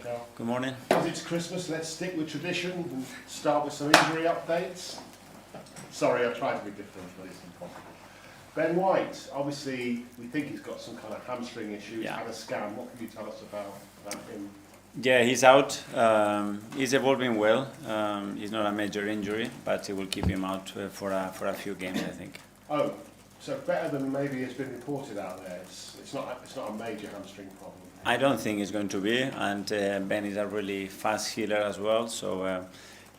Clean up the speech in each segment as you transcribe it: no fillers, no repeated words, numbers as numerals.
Mikael. Good morning. As it's Christmas, let's stick with tradition and start with some injury updates. Sorry, I tried to be different, but it's impossible. Ben White, obviously, we think he's got some kind of hamstring issue. He's had a scan. What can you tell us about him? Yeah, he's out. He's evolving well. He's not a major injury, but it will keep him out for a few games, I think. Oh, so better than maybe has been reported out there. It's not a major hamstring problem. I don't think it's going to be, and Ben is a really fast healer as well. So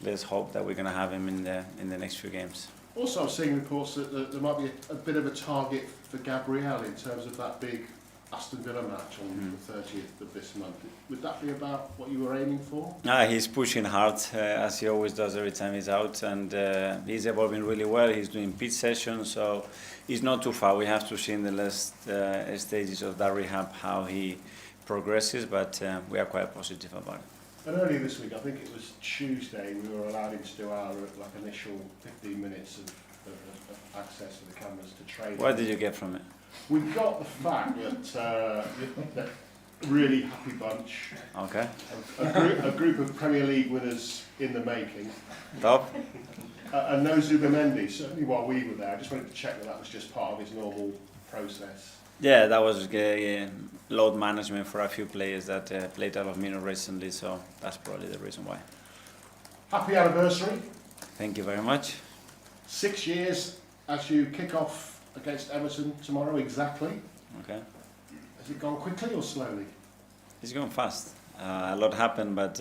let's hope that we're going to have him in the next few games. Also, I'm seeing reports that there might be a bit of a target for غابرييل in terms of that big Aston Villa match on the 30th of this month. Would that be about what you were aiming for? He's pushing hard, as he always does every time he's out, and he's evolving really well. He's doing pitch sessions, so he's not too far. We have to see in the last stages of that rehab how he progresses, but we are quite positive about it. And earlier this week, I think it was Tuesday, we were allowed him to do our initial 15 minutes of access to the cameras to train. What did you get from it? We got the fact that that really happy bunch. Okay. A group of Premier League winners in the making. Top. And no Zubimendi, certainly while we were there. I just wanted to check that was just part of his normal process. Yeah, that was load management for a few players that played a lot of minutes recently, so that's probably the reason why. Happy anniversary. Thank you very much. 6 years as you kick off against Everton tomorrow, exactly. Okay. Has it gone quickly or slowly? It's gone fast. A lot happened, but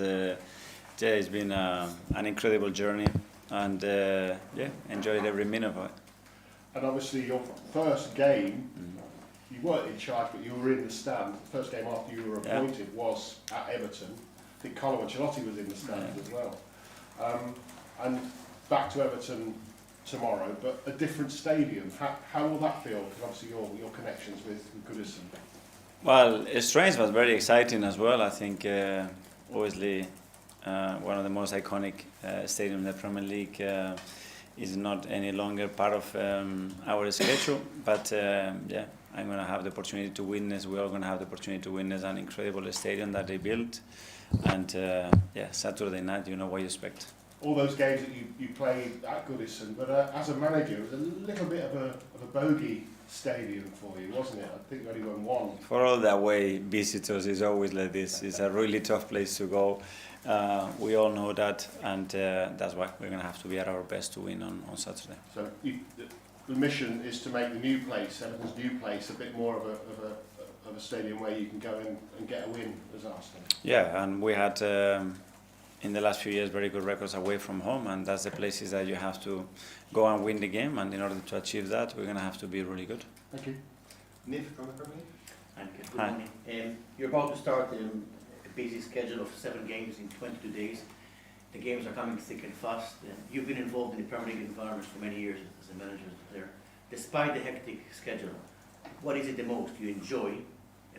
it's been an incredible journey, and enjoyed every minute of it. And obviously your first game, you weren't in charge, but you were in the stand. The first game after you were appointed was at Everton. I think Carlo Ancelotti was in the stand as well. And back to Everton tomorrow, but a different stadium. How will that feel? Because obviously your connections with Goodison. Well, strange but very exciting as well. I think obviously one of the most iconic stadiums in the Premier League is not any longer part of our schedule, but I'm going to have the opportunity to witness, we're all going to have the opportunity to witness an incredible stadium that they built, and Saturday night, you know what you expect. All those games that you played at Goodison, but as a manager, it was a little bit of a bogey stadium for you, wasn't it? I think you only won one. For all the away visitors, it's always like this. It's a really tough place to go. We all know that, and that's why we're going to have to be at our best to win on Saturday. So the mission is to make the new place, Everton's new place, a bit more of a stadium where you can go in and get a win as Arsenal. Yeah, and we had in the last few years very good records away from home, and that's the places that you have to go and win the game, and in order to achieve that, we're going to have to be really good. Thank you. Nick from the Premier League. Good morning. You're about to start a busy schedule of 7 games in 22 days. The games are coming thick and fast. You've been involved in the Premier League environment for many years as a manager, as a player. Despite the hectic schedule, what is it the most you enjoy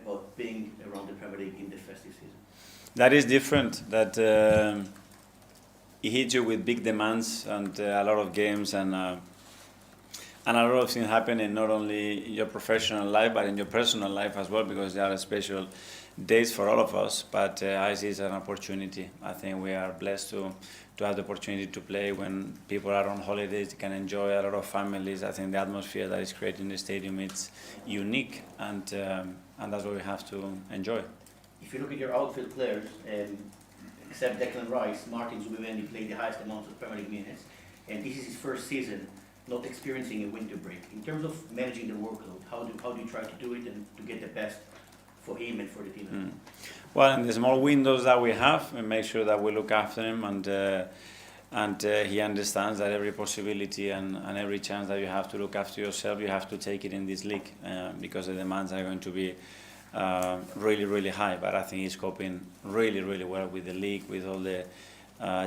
about being around the Premier League in the festive season? That is different. That it hits you with big demands and a lot of games and a lot of things happening not only in your professional life but in your personal life as well, because there are special days for all of us. But I see it as an opportunity. I think we are blessed to have the opportunity to play when people are on holidays. They can enjoy, a lot of families. I think the atmosphere that is created in the stadium is unique, and that's what we have to enjoy. If you look at your outfield players, except Declan Rice, Martin Zubimendi played the highest amount of Premier League minutes, and this is his first season not experiencing a winter break. In terms of managing the workload, how do you try to do it and to get the best for him and for the team? Well, in the small windows that we have, we make sure that we look after him, and he understands that every possibility and every chance that you have to look after yourself, you have to take it in this league, because the demands are going to be really, really high. But I think he's coping really, really well with the league, with all the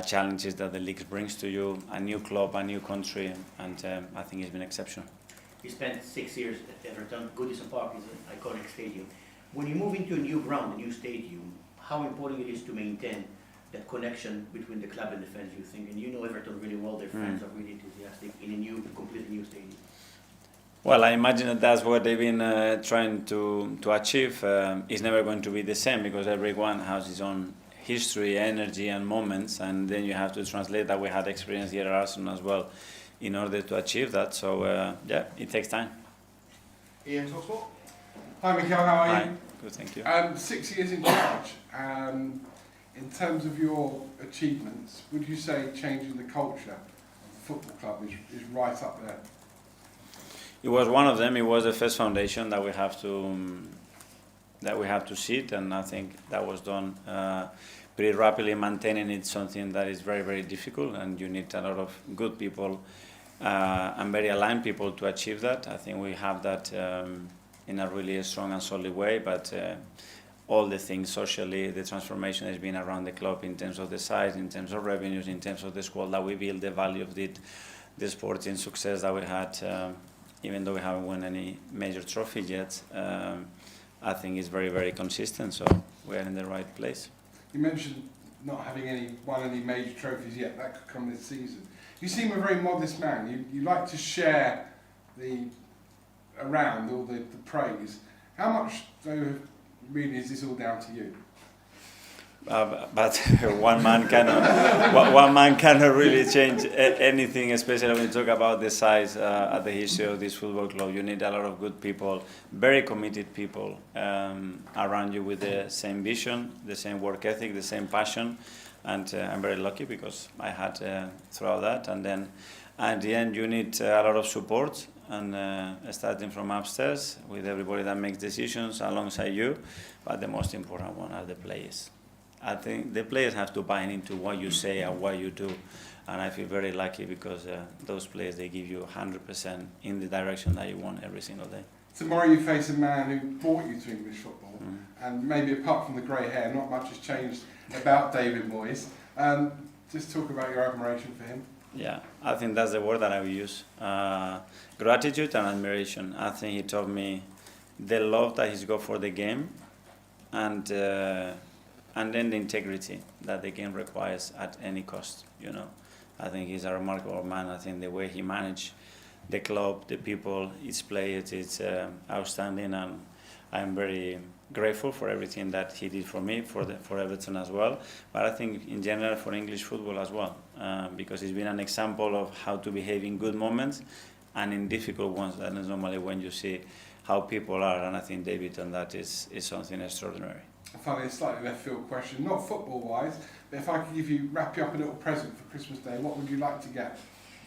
challenges that the league brings to you, a new club, a new country, and I think he's been exceptional. You spent 6 years at Everton. Goodison Park is an iconic stadium. When you move into a new ground, a new stadium, how important it is to maintain that connection between the club and the fans, you think? And you know Everton really well, their fans are really enthusiastic in a completely new stadium. Well, I imagine that that's what they've been trying to achieve. It's never going to be the same because everyone has his own history, energy, and moments, and then you have to translate that we had experience here at Arsenal as well in order to achieve that. So yeah, it takes time. Ian Talksport. Hi Mikael, how are Hi. you? Good, thank you. 6 years in charge. In terms of your achievements, would you say changing the culture of the football club is right up there? It was one of them. It was the first foundation that we have to sit, and I think that was done pretty rapidly. Maintaining it something that is very, very difficult, and you need a lot of good people and very aligned people to achieve that. I think we have that in a really strong and solid way, but all the things socially, the transformation has been around the club in terms of the size, in terms of revenues, in terms of the squad that we build, the value of the sporting success that we had, even though we haven't won any major trophy yet. I think it's very, very consistent, so we're in the right place. You mentioned not having won any major trophies yet. That could come this season. You seem a very modest man. You like to share around all the praise. How much, though, really is this all down to you? But one man cannot really change anything, especially when you talk about the size of the history of this football club. You need a lot of good people, very committed people around you with the same vision, the same work ethic, the same passion. And I'm very lucky because I had throughout that. And then at the end, you need a lot of support, and starting from upstairs with everybody that makes decisions alongside you. But the most important one are the players. I think the players have to buy into what you say and what you do, and I feel very lucky because those players, they give you 100% in the direction that you want every single day. Tomorrow you face a man who brought you to English football, and maybe apart from the grey hair, not much has changed about David Moyes. Just talk about your admiration for him. Yeah, I think that's the word that I will use. Gratitude and admiration. I think he taught me the love that he's got for the game, and then the integrity that the game requires at any cost. You know, I think he's a remarkable man. I think the way he managed the club, the people, his players, it's outstanding, and I'm very grateful for everything that he did for me, for Everton as well. But I think in general for English football as well, because he's been an example of how to behave in good moments and in difficult ones. That is normally when you see how people are, and I think David on that is something extraordinary. Finally, a slightly left field question, not football-wise, but if I could wrap you up a little present for Christmas Day, what would you like to get?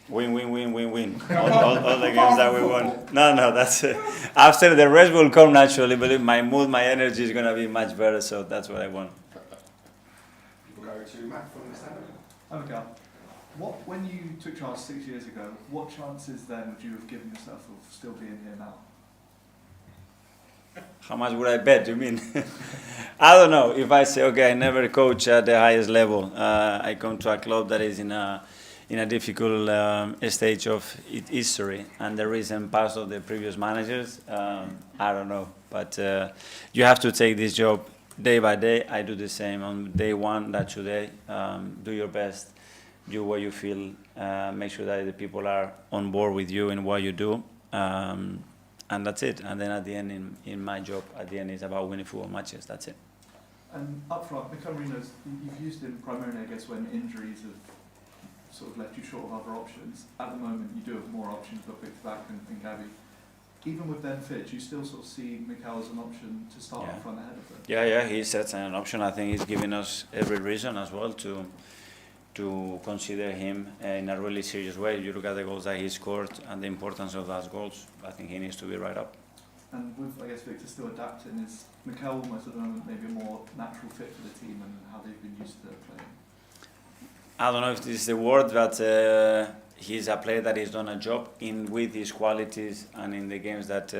Win. all the games that we won. No, that's it. After the rest will come naturally, but my mood, my energy is going to be much better, so that's what I want. We'll go to Matt from the Standard. Hi Mikael. When you took charge 6 years ago, what chances then would you have given yourself of still being here now? How much would I bet, you mean? I don't know. If I say, okay, I never coach at the highest level, I come to a club that is in a difficult stage of its history, and the recent past of the previous managers, I don't know. But you have to take this job day by day. I do the same on day one, that today. Do your best, do what you feel, make sure that the people are on board with you in what you do. And that's it. And then at the end, in my job, at the end, it's about winning football matches. That's it. And up front, Mikel Merino's, you've used him primarily, I guess, when injuries have sort of left you short of other options. At the moment, you do have more options, but Victor Back and Gabby. Even with them fit, do you still sort of see Mikel as an option to start up front ahead of them? Yeah, he's certainly an option. I think he's giving us every reason as well to consider him in a really serious way. You look at the goals that he scored and the importance of those goals. I think he needs to be right up. And with, I guess, Victor still adapting, is Mikel almost at the moment maybe a more natural fit for the team and how they've been used to playing? I don't know if this is the word, but he's a player that has done a job with his qualities and in the games that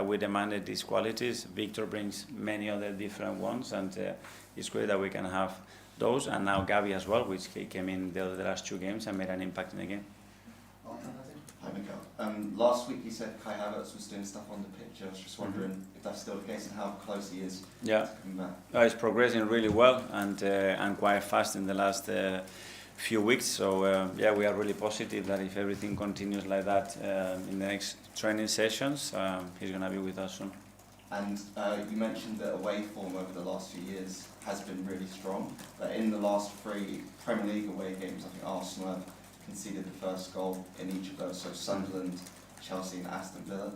we demanded his qualities. Victor brings many other different ones, and it's great that we can have those, and now Gabby as well, which he came in the last two games and made an impact in the game. Hi Mikael. Last week you said Kai Havertz was doing stuff on the pitch. I was just wondering if that's still the case and how close he is to coming back. He's progressing really well and quite fast in the last few weeks. So we are really positive that if everything continues like that in the next training sessions, he's going to be with us soon. And you mentioned that away form over the last few years has been really strong. But in the last 3 Premier League away games, I think Arsenal have conceded the first goal in each of those. So Sunderland, Chelsea and Aston Villa.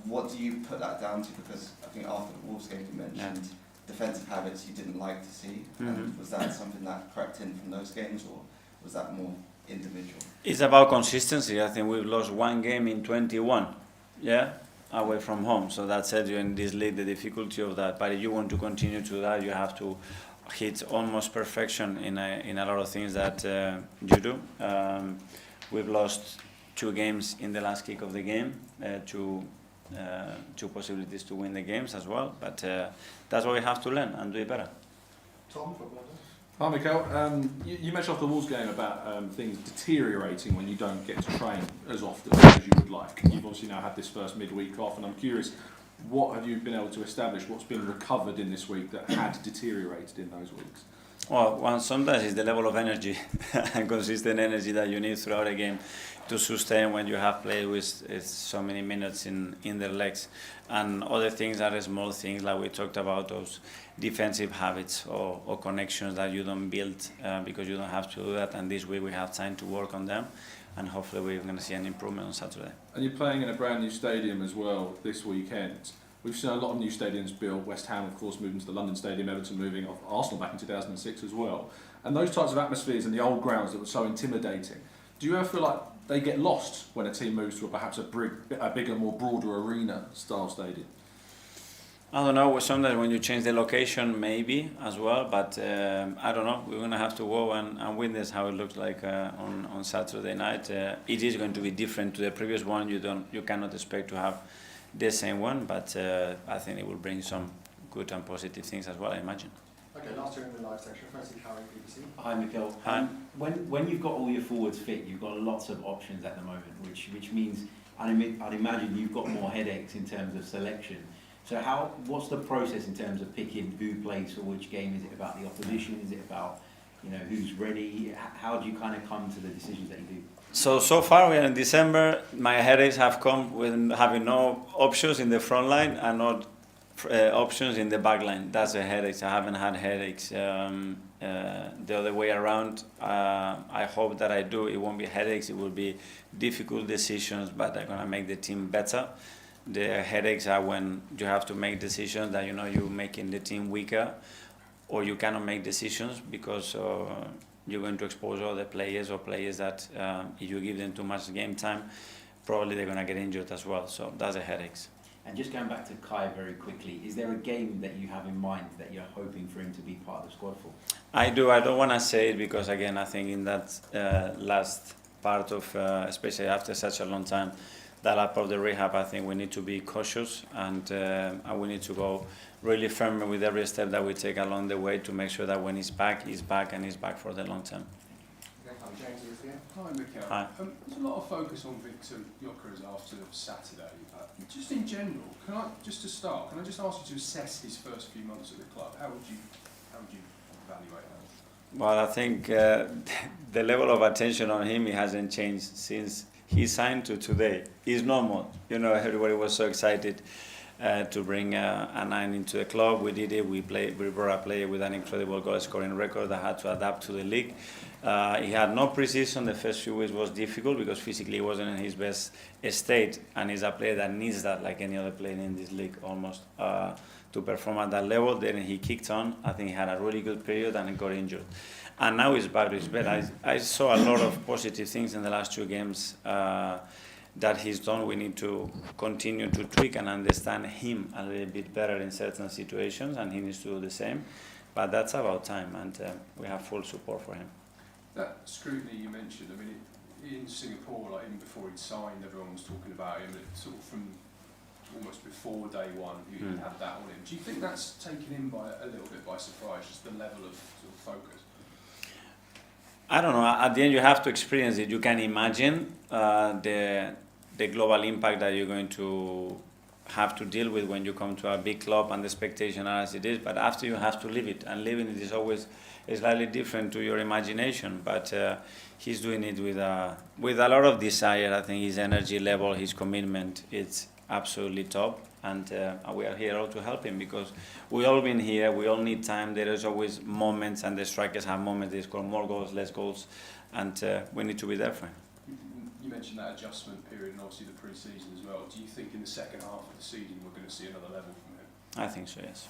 What do you put that down to? Because I think after the Wolves game you mentioned defensive habits you didn't like to see. And was that something that crept in from those games, or was that more individual? It's about consistency. I think we've lost 1 game in 21, away from home. So that tells you in this league the difficulty of that. But if you want to continue to that, you have to hit almost perfection in a lot of things that you do. We've lost 2 games in the last kick of the game, 2 possibilities to win the games as well. But that's what we have to learn and do it better. Tom, football. Hi, Mikael. You mentioned after the Wolves game about things deteriorating when you don't get to train as often as you would like. You've obviously now had this first midweek off, and I'm curious, what have you been able to establish? What's been recovered in this week that had deteriorated in those weeks? Well, sometimes it's the level of energy and consistent energy that you need throughout a game to sustain when you have played with so many minutes in their legs. And other things are small things like we talked about, those defensive habits or connections that you don't build because you don't have to do that. And this week we have time to work on them, and hopefully we're going to see an improvement on Saturday. And you're playing in a brand new stadium as well this weekend. We've seen a lot of new stadiums built. West Ham, of course, moving to the London Stadium, Everton moving off, Arsenal back in 2006 as well. And those types of atmospheres and the old grounds that were so intimidating, do you ever feel like they get lost when a team moves to perhaps a bigger, more broader arena-style stadium? I don't know. Sometimes when you change the location, maybe as well. But I don't know. We're going to have to go and witness how it looks like on Saturday night. It is going to be different to the previous one. You cannot expect to have the same one, but I think it will bring some good and positive things as well, I imagine. Okay, last year in the live section, firstly Harry, BBC. Hi, Mikael. Hi. When you've got all your forwards fit, you've got lots of options at the moment, which means I'd imagine you've got more headaches in terms of selection. So what's the process in terms of picking who plays for which game? Is it about the opposition? Is it about who's ready? How do you kind of come to the decisions that you do? So far we are in December. My headaches have come with having no options in the front line and not options in the back line. That's the headaches. I haven't had headaches the other way around. I hope that I do. It won't be headaches. It will be difficult decisions, but they're going to make the team better. The headaches are when you have to make decisions that you're making the team weaker, or you cannot make decisions because you're going to expose other players or players that if you give them too much game time, probably they're going to get injured as well. So that's the headaches. And just going back to Kai very quickly, is there a game that you have in mind that you're hoping for him to be part of the squad for? I do. I don't want to say it because, again, I think in that last part of, especially after such a long time, that part of the rehab, I think we need to be cautious and we need to go really firm with every step that we take along the way to make sure that when he's back and he's back for the long term. James is here. Hi, Mikael. Hi. There's a lot of focus on Victor Gyökeres after Saturday. Just in general, can I just ask you to assess his first few months at the club? How would you evaluate that? Well, I think the level of attention on him, it hasn't changed since he signed to today. It's normal. Everybody was so excited to bring a 9 into the club. We did it. We brought a player with an incredible goal scoring record that had to adapt to the league. He had no pre-season. The first few weeks was difficult because physically he wasn't in his best state, and he's a player that needs that, like any other player in this league almost, to perform at that level. Then he kicked on. I think he had a really good period and he got injured. And now he's back to his best. I saw a lot of positive things in the last 2 games that he's done. We need to continue to tweak and understand him a little bit better in certain situations, and he needs to do the same. But that's about time, and we have full support for him. That scrutiny you mentioned, I mean, in Singapore, like even before he'd signed, everyone was talking about him, sort of from almost before day one, he had that on him. Do you think that's taken him a little bit by surprise, just the level of sort of focus? I don't know. At the end, you have to experience it. You can imagine the global impact that you're going to have to deal with when you come to a big club, and the expectation as it is. But after, you have to live it, and living it is always slightly different to your imagination. But he's doing it with a lot of desire. I think his energy level, his commitment, it's absolutely top, and we are here all to help him because we all been here. We all need time. There is always moments, and the strikers have moments. They score more goals, less goals, and we need to be there for him. You mentioned that adjustment period and obviously the pre-season as well. Do you think in the second half of the season we're going to see another level from him? I think so, yes.